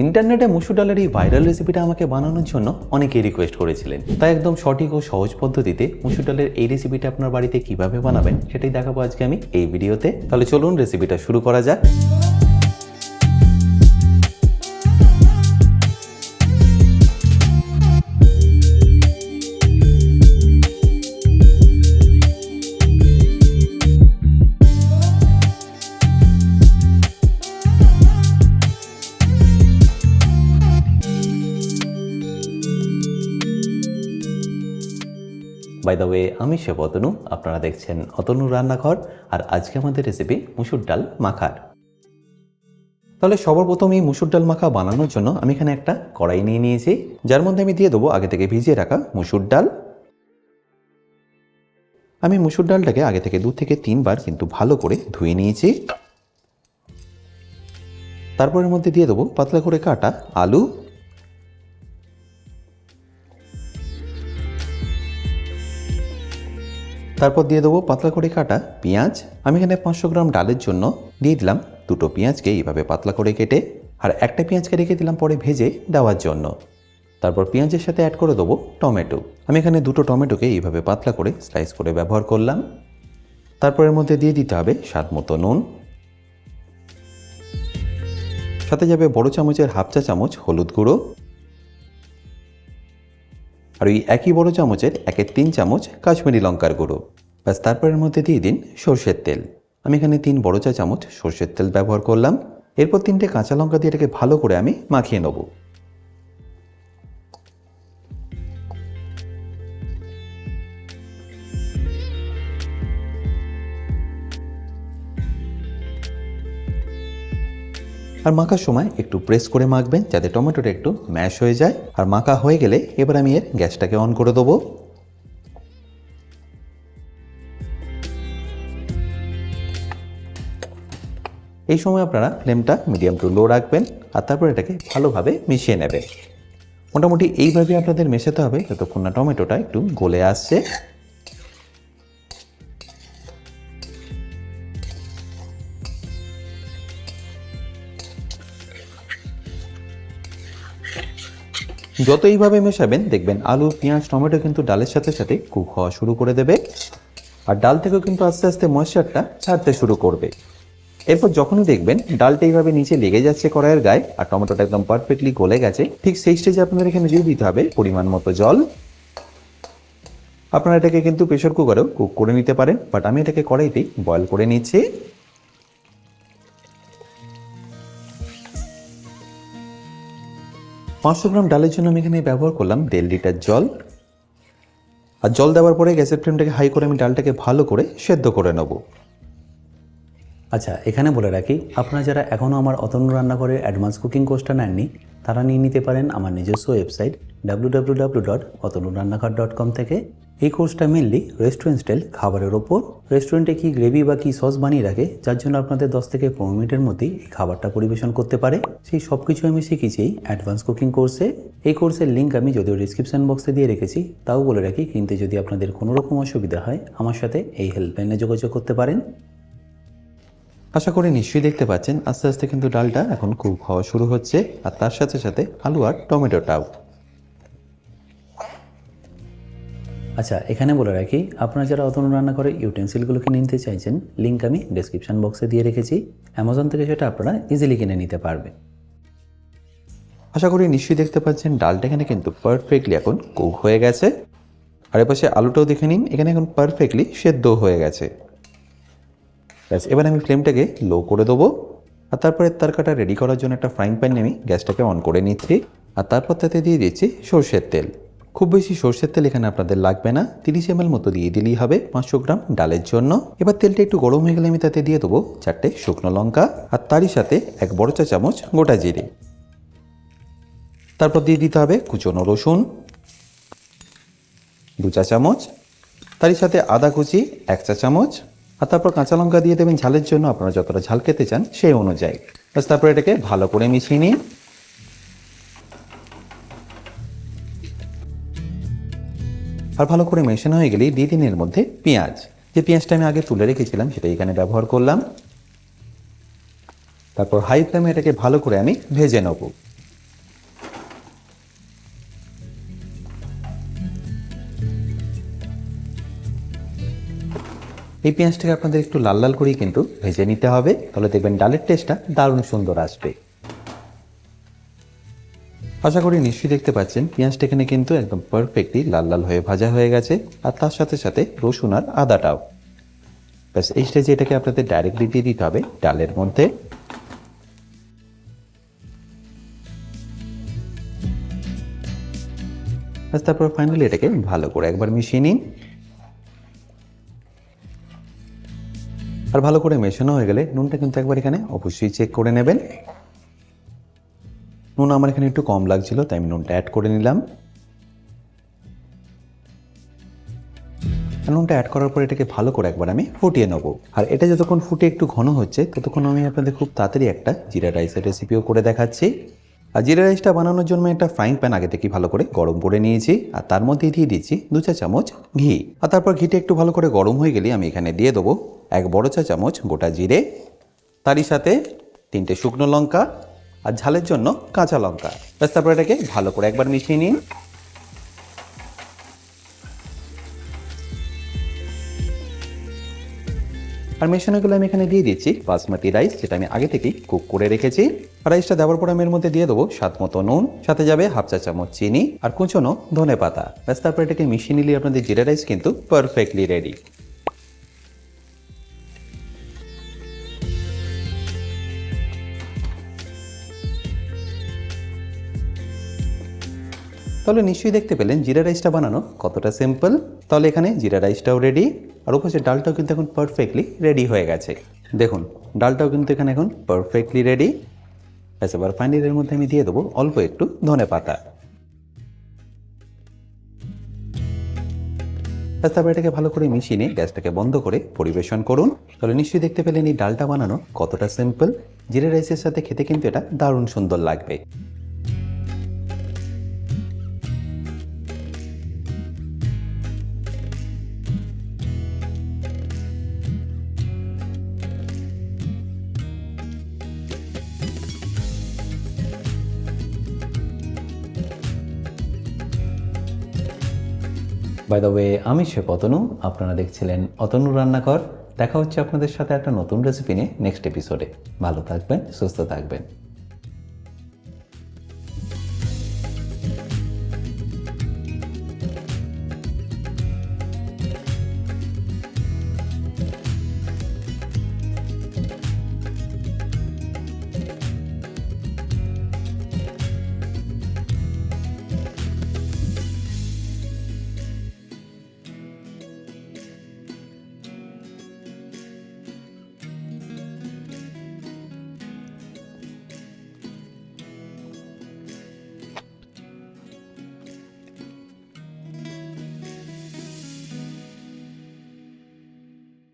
ইন্টারনেটে মসুর ডালের এই ভাইরাল রেসিপিটা আমাকে বানানোর জন্য অনেকেই রিকোয়েস্ট করেছিলেন, তাই একদম সঠিক ও সহজ পদ্ধতিতে মসুর ডালের এই রেসিপিটা আপনার বাড়িতে কিভাবে বানাবেন সেটাই দেখাবো আজকে আমি এই ভিডিওতে। তাহলে চলুন রেসিপিটা শুরু করা যাক। বাই দ্য ওয়ে, আমি শেফ অতনু, আপনারা দেখছেন অতনু রান্নাঘর, আর আজকে আমাদের রেসিপি মসুর ডাল মাখার। তাহলে সবার প্রথম এই মসুর ডাল মাখা বানানোর জন্য আমি এখানে একটা কড়াই নিয়ে নিয়েছি, যার মধ্যে আমি দিয়ে দেবো আগে থেকে ভিজিয়ে রাখা মসুর ডাল। আমি মসুর ডালটাকে আগে থেকে 2 থেকে 3 বার কিন্তু ভালো করে ধুয়ে নিয়েছি। তারপরের মধ্যে দিয়ে দেবো পাতলা করে কাটা আলু, তারপর দিয়ে দেবো পাতলা করে কাটা পেঁয়াজ। আমি এখানে 500 গ্রাম ডালের জন্য দিয়ে দিলাম 2টো পেঁয়াজকে এইভাবে পাতলা করে কেটে, আর একটা পেঁয়াজকে রেখে দিলাম পরে ভেজে দেওয়ার জন্য। তারপর পেঁয়াজের সাথে অ্যাড করে দেবো টমেটো। আমি এখানে 2টো টমেটোকে এইভাবে পাতলা করে স্লাইস করে ব্যবহার করলাম। তারপরের মধ্যে দিয়ে দিতে হবে স্বাদ মতো নুন, সাথে যাবে বড় চামচের 1/2 চা চামচ হলুদ গুঁড়ো, আর ওই একই বড় চামচের 1/3 চামচ কাশ্মীরি লঙ্কার গুঁড়ো। ব্যাস, তারপরের মধ্যে দিয়ে দিন সর্ষের তেল। আমি এখানে 3 বড় চা চামচ সর্ষের তেল ব্যবহার করলাম। এরপর 3টে কাঁচা লঙ্কা দিয়ে এটাকে ভালো করে আমি মাখিয়ে নেব। আর মাখার সময় একটু প্রেস করে মাখবেন যাতে টমেটোটা একটু ম্যাশ হয়ে যায়। আর মাখা হয়ে গেলে এবার আমি এর গ্যাসটাকে অন করে দেবো। এই সময় আপনারা ফ্লেমটা মিডিয়াম টু লো রাখবেন, আর তারপর এটাকে ভালোভাবে মিশিয়ে নেবেন। মোটামুটি এইভাবে আপনাদের মেশাতে হবে যতক্ষণ না টমেটোটা একটু গলে আসছে। যত এইভাবে মেশাবেন দেখবেন আলু, পেঁয়াজ, টমেটো কিন্তু ডালের সাথে সাথে কুক হওয়া শুরু করে দেবে, আর ডাল থেকেও কিন্তু আস্তে আস্তে ময়েশ্চারটা ছাড়তে শুরু করবে। এরপর যখনই দেখবেন ডালটা এইভাবে নিচে লেগে যাচ্ছে কড়াইয়ের গায়ে আর টমেটোটা একদম পারফেক্টলি গলে গেছে, ঠিক সেই স্টেজে আপনাদের এখানে দিয়ে দিতে হবে পরিমাণ মতো জল। আপনারা এটাকে কিন্তু প্রেসার কুকারেও কুক করে নিতে পারেন, বাট আমি এটাকে কড়াইতেই বয়েল করে নিচ্ছি। পাঁচশো গ্রাম ডালের জন্য আমি এখানে ব্যবহার করলাম 1.5 লিটার জল। আর জল দেওয়ার পরে গ্যাসের ফ্লেমটাকে হাই করে আমি ডালটাকে ভালো করে সেদ্ধ করে নেব। আচ্ছা, এখানে বলে রাখি, আপনারা যারা এখনও আমার অতনু রান্নাঘরের অ্যাডভান্স কুকিং কোর্সটা নেননি তারা নিয়ে নিতে পারেন আমার নিজস্ব ওয়েবসাইট www.otonurannakar.com থেকে। এই কোর্সটা মেনলি রেস্টুরেন্ট স্টাইল খাবারের ওপর। রেস্টুরেন্টে কি গ্রেভি বা কি সস বানিয়ে রাখে যার জন্য আপনাদের 10 থেকে 15 মিনিটের মধ্যেই এই খাবারটা পরিবেশন করতে পারে, সেই সব কিছু আমি শিখেছি এই অ্যাডভান্স কুকিং কোর্সে। এই কোর্সের লিঙ্ক আমি যদিও ডিসক্রিপশন বক্সে দিয়ে রেখেছি, তাও বলে রাখি কিন্তু যদি আপনাদের কোনো রকম অসুবিধা হয় আমার সাথে এই হেল্পলাইনে যোগাযোগ করতে পারেন। আশা করি নিশ্চয়ই দেখতে পাচ্ছেন আস্তে আস্তে কিন্তু ডালটা এখন কুক হওয়া শুরু হচ্ছে, আর তার সাথে সাথে আলু আর টমেটোটাও। আচ্ছা, এখানে বলে রাখি, আপনারা যারা অতনু রান্নাঘরে ইউটেন্সিলগুলোকে নিতে চাইছেন লিঙ্ক আমি ডেসক্রিপশন বক্সে দিয়ে রেখেছি, অ্যামাজন থেকে সেটা আপনারা ইজিলি কিনে নিতে পারবেন। আশা করি নিশ্চয়ই দেখতে পাচ্ছেন ডালটা এখানে কিন্তু পারফেক্টলি এখন কুক হয়ে গেছে, আর এপাশে আলুটাও দেখে নিন এখানে এখন পারফেক্টলি সেদ্ধ হয়ে গেছে। ব্যাস, এবার আমি ফ্লেমটাকে লো করে দেবো, আর তারপরে তরকাটা রেডি করার জন্য একটা ফ্রাইং প্যান আমি গ্যাসটাকে অন করে নিচ্ছি, আর তারপর তাতে দিয়ে দিচ্ছি সর্ষের তেল। খুব বেশি সর্ষের তেল এখানে আপনাদের লাগবে না, 30 ml মতো দিয়ে দিলেই হবে 500 গ্রাম ডালের জন্য। এবার তেলটা একটু গরম হয়ে গেলে আমি তাতে দিয়ে দেবো 4টে শুকনো লঙ্কা, আর তারই সাথে 1 বড় চা চামচ গোটা জিরে। তারপর দিয়ে দিতে হবে কুচনো রসুন 2 চা চামচ, তারই সাথে আদা কুচি 1 চা চামচ, আর তারপর কাঁচা লঙ্কা দিয়ে দেবেন ঝালের জন্য, আপনারা যতটা ঝাল খেতে চান সেই অনুযায়ী। বাস, তারপর এটাকে ভালো করে মিশিয়ে নিন। আর ভালো করে মেশানো হয়ে গেলেই দিয়ে দিন এর মধ্যে পেঁয়াজ। যে পেঁয়াজটা আমি আগে তুলে রেখেছিলাম সেটা এখানে ব্যবহার করলাম। তারপর হাই ফ্লেমে এটাকে ভালো করে আমি ভেজে নেব। এই পেঁয়াজটাকে আপনাদের একটু লাল লাল করেই কিন্তু ভেজে নিতে হবে, তাহলে দেখবেন ডালের টেস্টটা দারুণ সুন্দর আসবে। আশা করি নিশ্চয়ই দেখতে পাচ্ছেন পেঁয়াজটা এখানে কিন্তু একদম পারফেক্টলি লাল লাল হয়ে ভাজা হয়ে গেছে, আর তার সাথে সাথে রসুন আর আদাটাও। ব্যাস এই স্টেজে এটাকে আপনাদের ডাইরেক্টলি দিয়ে দিতে হবে ডালের মধ্যে। ব্যাস তারপর ফাইনালি এটাকে ভালো করে একবার মিশিয়ে নিন। আর ভালো করে মেশানো হয়ে গেলে নুনটা কিন্তু একবার এখানে অবশ্যই চেক করে নেবেন। নুন আমার এখানে একটু কম লাগছিল, তাই আমি নুনটা অ্যাড করে নিলাম। নুনটা অ্যাড করার পর এটাকে ভালো করে একবার আমি ফুটিয়ে নেবো। আর এটা যতক্ষণ ফুটে একটু ঘন হচ্ছে ততক্ষণ আমি আপনাদের খুব তাড়াতাড়ি একটা জিরা রাইসের রেসিপিও করে দেখাচ্ছি। আর জিরা রাইসটা বানানোর জন্য একটা ফ্রাইং প্যান আগে থেকে ভালো করে গরম করে নিয়েছি, আর তার মধ্যে দিয়ে দিচ্ছি 2 চা চামচ ঘি। আর তারপর ঘিটা একটু ভালো করে গরম হয়ে গেলে আমি এখানে দিয়ে দেবো 1 বড় চা চামচ গোটা জিরে, তারই সাথে 3টে শুকনো লঙ্কা আর ঝালের জন্য কাঁচা লঙ্কা। ব্যাস তারপর এটাকে ভালো করে একবার মিশিয়ে নিন। আর মেশানোগুলো আমি এখানে দিয়ে দিচ্ছি বাসমতি রাইস, যেটা আমি আগে থেকেই কুক করে রেখেছি। রাইসটা দেওয়ার পর আমি এর মধ্যে দিয়ে দেবো স্বাদ মতো নুন, সাথে যাবে 1/2 চা চামচ চিনি আর কুচনো ধনে পাতা। ব্যাস তারপর এটাকে মিশিয়ে নিলে আপনাদের জিরা রাইস কিন্তু পারফেক্টলি রেডি। তাহলে নিশ্চয়ই দেখতে পেলেন জিরা রাইসটা বানানো কতটা সিম্পল। তাহলে এখানে জিরা রাইসটাও রেডি, আর উপরে ডালটাও কিন্তু এখন পারফেক্টলি রেডি হয়ে গেছে। দেখুন ডালটাও কিন্তু এখানে এখন পারফেক্টলি রেডি। এবার ফাইনালি এর মধ্যে আমি দিয়ে দেবো অল্প একটু ধনে পাতা। তারপর এটাকে ভালো করে মিশিয়ে নিয়ে গ্যাসটাকে বন্ধ করে পরিবেশন করুন। তাহলে নিশ্চয়ই দেখতে পেলেন এই ডালটা বানানো কতটা সিম্পল। জিরা রাইসের সাথে খেতে কিন্তু এটা দারুণ সুন্দর লাগবে। বাই দ্য ওয়ে, আমি শেফ অতনু, আপনারা দেখছিলেন অতনু রান্নাঘর। দেখা হচ্ছে আপনাদের সাথে একটা নতুন রেসিপি নিয়ে নেক্সট এপিসোডে। ভালো থাকবেন, সুস্থ থাকবেন।